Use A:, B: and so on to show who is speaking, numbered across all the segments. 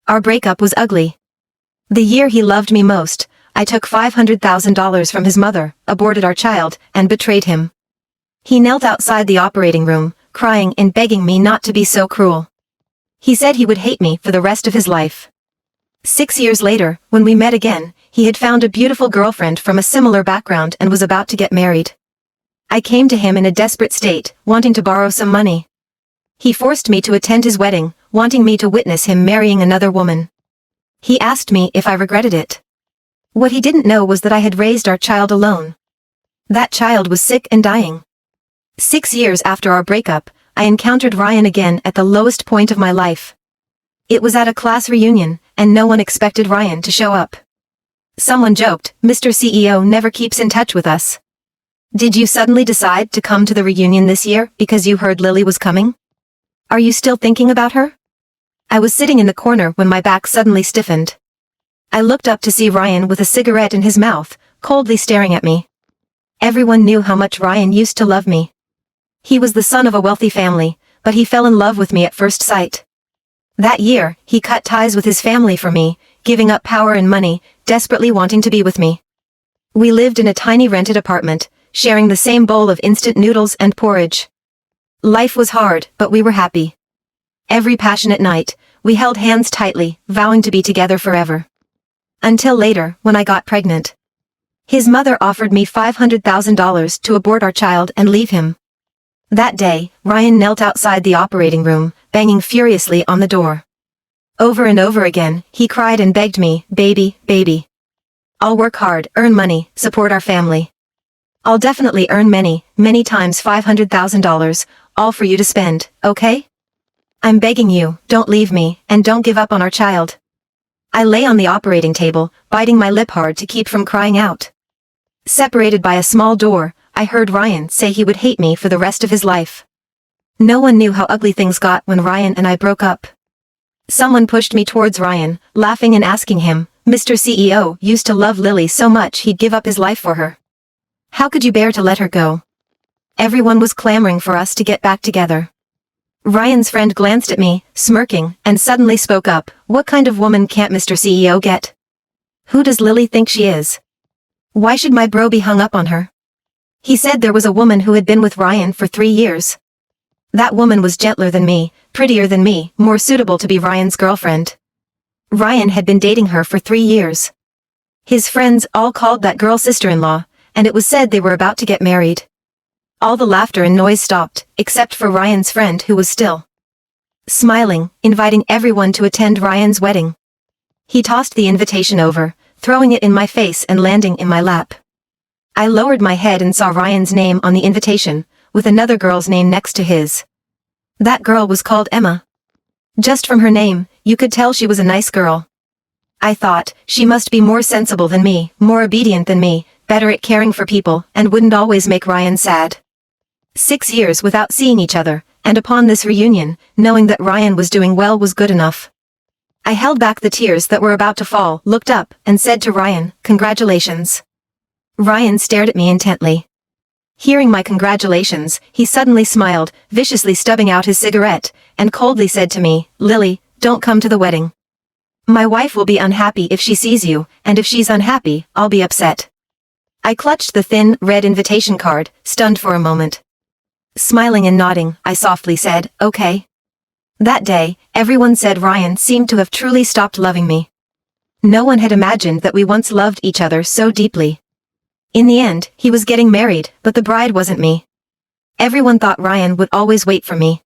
A: Our breakup was ugly. The year he loved me most, I took $500,000 from his mother, aborted our child, and betrayed him. He knelt outside the operating room, crying and begging me not to be so cruel. He said he would hate me for the rest of his life. 6 years later, when we met again, he had found a beautiful girlfriend from a similar background and was about to get married. I came to him in a desperate state, wanting to borrow some money. He forced me to attend his wedding, wanting me to witness him marrying another woman. He asked me if I regretted it. What he didn't know was that I had raised our child alone. That child was sick and dying. 6 years after our breakup, I encountered Ryan again at the lowest point of my life. It was at a class reunion, and no one expected Ryan to show up. Someone joked, "Mr. CEO never keeps in touch with us." Did you suddenly decide to come to the reunion this year because you heard Lily was coming? Are you still thinking about her? I was sitting in the corner when my back suddenly stiffened. I looked up to see Ryan with a cigarette in his mouth, coldly staring at me. Everyone knew how much Ryan used to love me. He was the son of a wealthy family, but he fell in love with me at first sight. That year, he cut ties with his family for me, giving up power and money, desperately wanting to be with me. We lived in a tiny rented apartment, sharing the same bowl of instant noodles and porridge. Life was hard, but we were happy. Every passionate night, we held hands tightly, vowing to be together forever. Until later, when I got pregnant. His mother offered me $500,000 to abort our child and leave him. That day, Ryan knelt outside the operating room, banging furiously on the door. Over and over again, he cried and begged me, "Baby, baby. I'll work hard, earn money, support our family. I'll definitely earn many, many times $500,000, all for you to spend, okay? I'm begging you, don't leave me, and don't give up on our child." I lay on the operating table, biting my lip hard to keep from crying out. Separated by a small door, I heard Ryan say he would hate me for the rest of his life. No one knew how ugly things got when Ryan and I broke up. Someone pushed me towards Ryan, laughing and asking him, "Mr. CEO used to love Lily so much he'd give up his life for her. How could you bear to let her go?" Everyone was clamoring for us to get back together. Ryan's friend glanced at me, smirking, and suddenly spoke up, "What kind of woman can't Mr. CEO get? Who does Lily think she is? Why should my bro be hung up on her?" He said there was a woman who had been with Ryan for 3 years. That woman was gentler than me, prettier than me, more suitable to be Ryan's girlfriend. Ryan had been dating her for 3 years. His friends all called that girl sister-in-law, and it was said they were about to get married. All the laughter and noise stopped, except for Ryan's friend who was still smiling, inviting everyone to attend Ryan's wedding. He tossed the invitation over, throwing it in my face and landing in my lap. I lowered my head and saw Ryan's name on the invitation, with another girl's name next to his. That girl was called Emma. Just from her name, you could tell she was a nice girl. I thought, she must be more sensible than me, more obedient than me, better at caring for people, and wouldn't always make Ryan sad. 6 years without seeing each other, and upon this reunion, knowing that Ryan was doing well was good enough. I held back the tears that were about to fall, looked up, and said to Ryan, "Congratulations." Ryan stared at me intently. Hearing my congratulations, he suddenly smiled, viciously stubbing out his cigarette, and coldly said to me, "Lily, don't come to the wedding. My wife will be unhappy if she sees you, and if she's unhappy, I'll be upset." I clutched the thin, red invitation card, stunned for a moment. Smiling and nodding, I softly said, "Okay." That day, everyone said Ryan seemed to have truly stopped loving me. No one had imagined that we once loved each other so deeply. In the end, he was getting married, but the bride wasn't me. Everyone thought Ryan would always wait for me.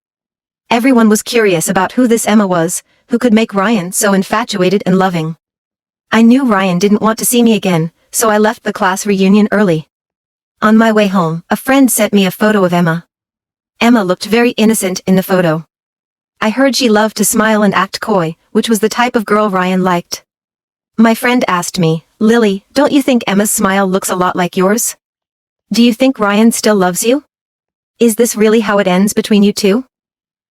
A: Everyone was curious about who this Emma was, who could make Ryan so infatuated and loving. I knew Ryan didn't want to see me again, so I left the class reunion early. On my way home, a friend sent me a photo of Emma. Emma looked very innocent in the photo. I heard she loved to smile and act coy, which was the type of girl Ryan liked. My friend asked me, "Lily, don't you think Emma's smile looks a lot like yours? Do you think Ryan still loves you? Is this really how it ends between you two?"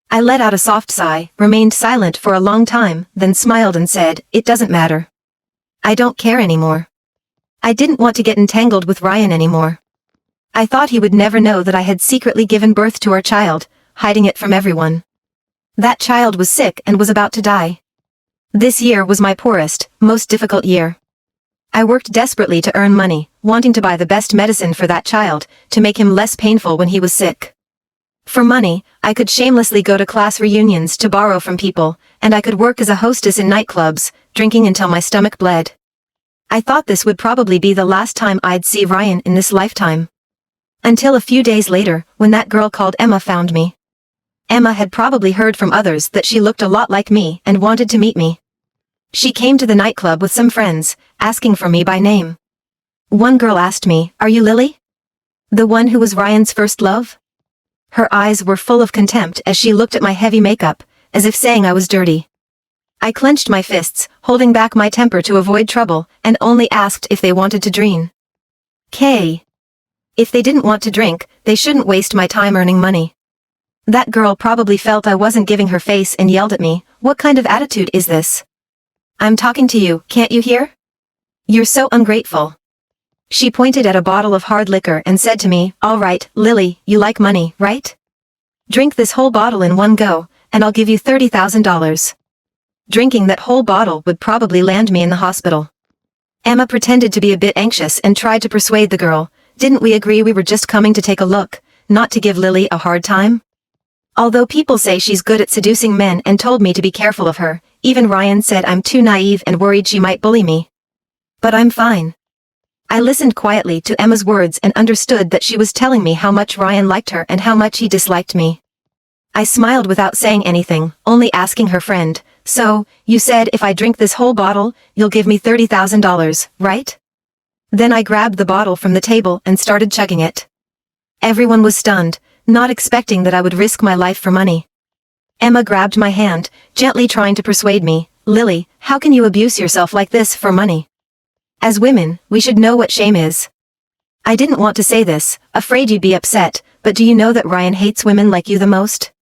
A: I let out a soft sigh, remained silent for a long time, then smiled and said, "It doesn't matter. I don't care anymore. I didn't want to get entangled with Ryan anymore. I thought he would never know that I had secretly given birth to our child, hiding it from everyone. That child was sick and was about to die. This year was my poorest, most difficult year. I worked desperately to earn money, wanting to buy the best medicine for that child, to make him less painful when he was sick. For money, I could shamelessly go to class reunions to borrow from people, and I could work as a hostess in nightclubs, drinking until my stomach bled. I thought this would probably be the last time I'd see Ryan in this lifetime. Until a few days later, when that girl called Emma found me. Emma had probably heard from others that she looked a lot like me and wanted to meet me. She came to the nightclub with some friends, asking for me by name. One girl asked me, "Are you Lily? The one who was Ryan's first love?" Her eyes were full of contempt as she looked at my heavy makeup, as if saying I was dirty. I clenched my fists, holding back my temper to avoid trouble, and only asked if they wanted to drink. If they didn't want to drink, they shouldn't waste my time earning money. That girl probably felt I wasn't giving her face and yelled at me, "What kind of attitude is this? I'm talking to you, can't you hear? You're so ungrateful." She pointed at a bottle of hard liquor and said to me, "All right, Lily, you like money, right? Drink this whole bottle in one go, and I'll give you $30,000. Drinking that whole bottle would probably land me in the hospital. Emma pretended to be a bit anxious and tried to persuade the girl. Didn't we agree we were just coming to take a look, not to give Lily a hard time? Although people say she's good at seducing men and told me to be careful of her, even Ryan said I'm too naive and worried she might bully me. But I'm fine. I listened quietly to Emma's words and understood that she was telling me how much Ryan liked her and how much he disliked me. I smiled without saying anything, only asking her friend, "So, you said if I drink this whole bottle, you'll give me $30,000, right?" Then I grabbed the bottle from the table and started chugging it. Everyone was stunned, not expecting that I would risk my life for money. Emma grabbed my hand, gently trying to persuade me, "Lily, how can you abuse yourself like this for money? As women, we should know what shame is." I didn't want to say this, afraid you'd be upset, but do you know that Ryan hates women like you the most?